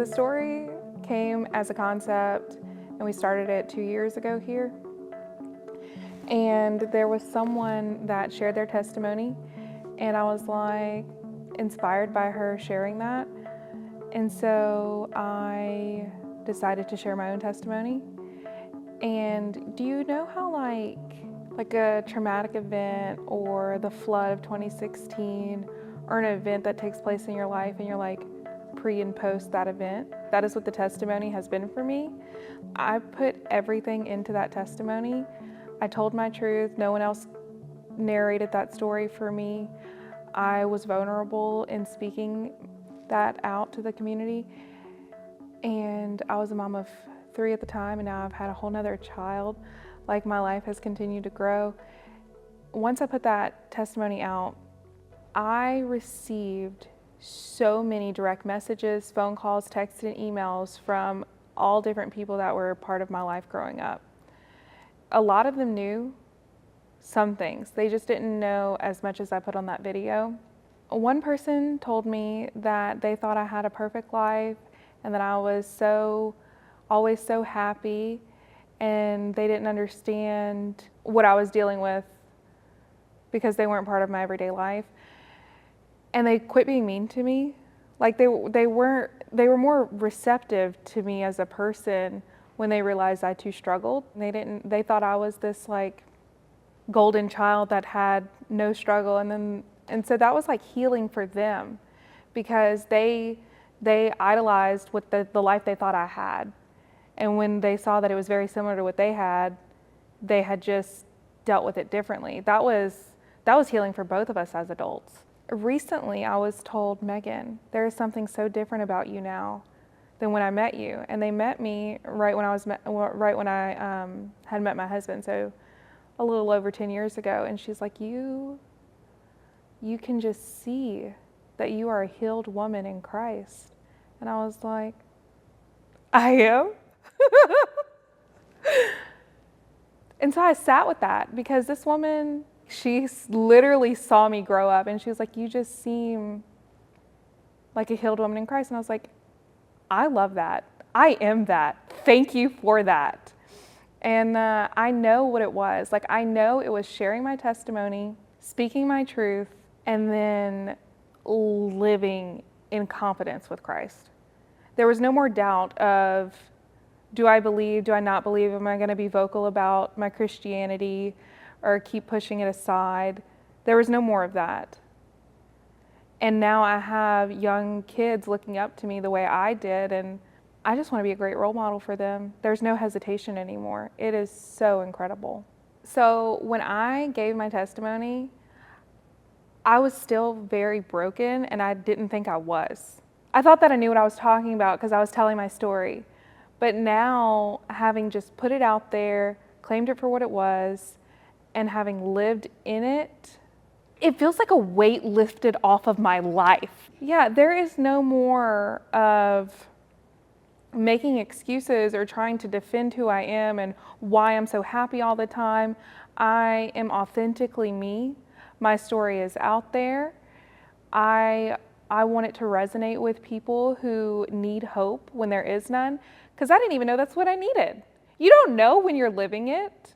story came as a concept, and we started it 2 years ago here. And there was someone that shared their testimony, and I was like inspired by her sharing that. And so I decided to share my own testimony. And do you know how like a traumatic event or the flood of 2016 or an event that takes place in your life and you're like pre and post that event? That is what the testimony has been for me. I put everything into that testimony. I told my truth. No one else narrated that story for me. I was vulnerable in speaking that out to the community. And I was a mom of 3 at the time, and now I've had a whole nother child. Like, my life has continued to grow. Once I put that testimony out, I received so many direct messages, phone calls, texts, and emails from all different people that were part of my life growing up. A lot of them knew some things. They just didn't know as much as I put on that video. One person told me that they thought I had a perfect life and that I was always so happy, and they didn't understand what I was dealing with because they weren't part of my everyday life. And they quit being mean to me. Like, they were more receptive to me as a person when they realized I too struggled. They thought I was this like golden child that had no struggle, and so that was like healing for them, because they idolized what the life they thought I had. And when they saw that it was very similar to what they had just dealt with it differently. That was healing for both of us as adults. Recently, I was told, Megan, there is something so different about you now than when I met you. And they met me right when I had met my husband, so a little over 10 years ago. And she's like, you can just see that you are a healed woman in Christ. And I was like, I am? And so I sat with that, because this woman, she literally saw me grow up, and she was like, you just seem like a healed woman in Christ. And I was like, I love that. I am that. Thank you for that. And I know what it was. Like, I know it was sharing my testimony, speaking my truth, and then living in confidence with Christ. There was no more doubt of, do I believe, do I not believe? Am I going to be vocal about my Christianity or keep pushing it aside? There was no more of that. And now I have young kids looking up to me the way I did, and I just want to be a great role model for them. There's no hesitation anymore. It is so incredible. So when I gave my testimony, I was still very broken, and I didn't think I was. I thought that I knew what I was talking about because I was telling my story. But now, having just put it out there, claimed it for what it was, and having lived in it, it feels like a weight lifted off of my life. Yeah, there is no more of making excuses or trying to defend who I am and why I'm so happy all the time. I am authentically me. My story is out there. I want it to resonate with people who need hope when there is none, because I didn't even know that's what I needed. You don't know when you're living it.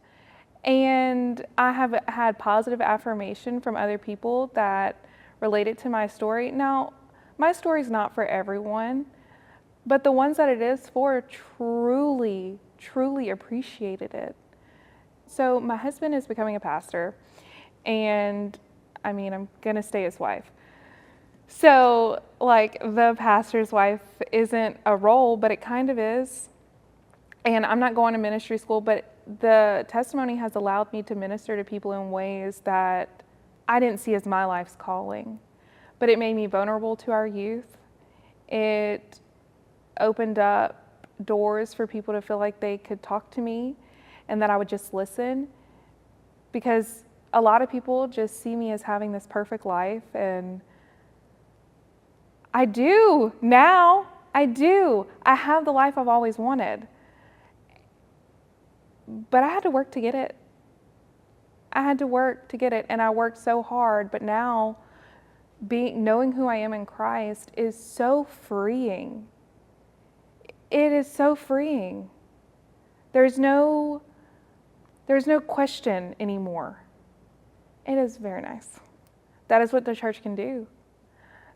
And I have had positive affirmation from other people that related to my story. Now, my story's not for everyone, but the ones that it is for truly, truly appreciated it. So my husband is becoming a pastor, and I mean, I'm gonna stay his wife. So, like, the pastor's wife isn't a role, but it kind of is. And I'm not going to ministry school, but the testimony has allowed me to minister to people in ways that I didn't see as my life's calling. But it made me vulnerable to our youth. It opened up doors for people to feel like they could talk to me and that I would just listen. Because a lot of people just see me as having this perfect life, and I do now. I do. I have the life I've always wanted. But I had to work to get it. I had to work to get it, and I worked so hard. But now, knowing who I am in Christ is so freeing. it is so freeing. There's no question anymore. It is very nice. That is what the church can do.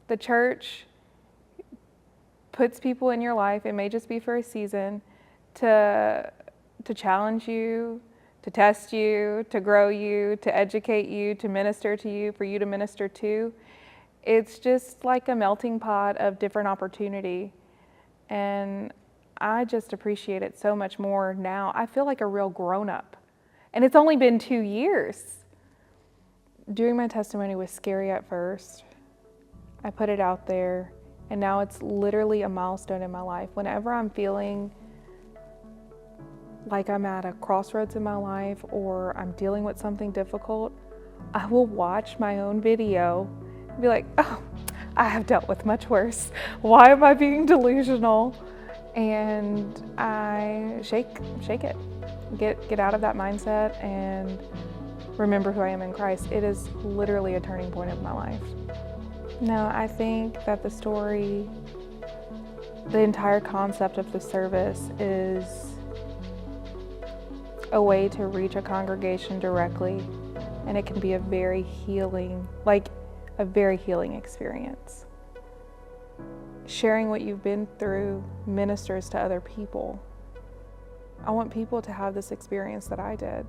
The church puts people in your life, it may just be for a season, to challenge you, to test you, to grow you, to educate you, to minister to you, for you to minister to. It's just like a melting pot of different opportunity. And I just appreciate it so much more now. I feel like a real grown-up. And it's only been 2 years. Doing my testimony was scary at first. I put it out there, and now it's literally a milestone in my life. Whenever I'm feeling like I'm at a crossroads in my life or I'm dealing with something difficult, I will watch my own video and be like, oh, I have dealt with much worse. Why am I being delusional? And I shake it. Get out of that mindset and remember who I am in Christ. It is literally a turning point of my life. No, I think that the story, the entire concept of the service is a way to reach a congregation directly, and it can be a very healing experience. Sharing what you've been through ministers to other people. I want people to have this experience that I did.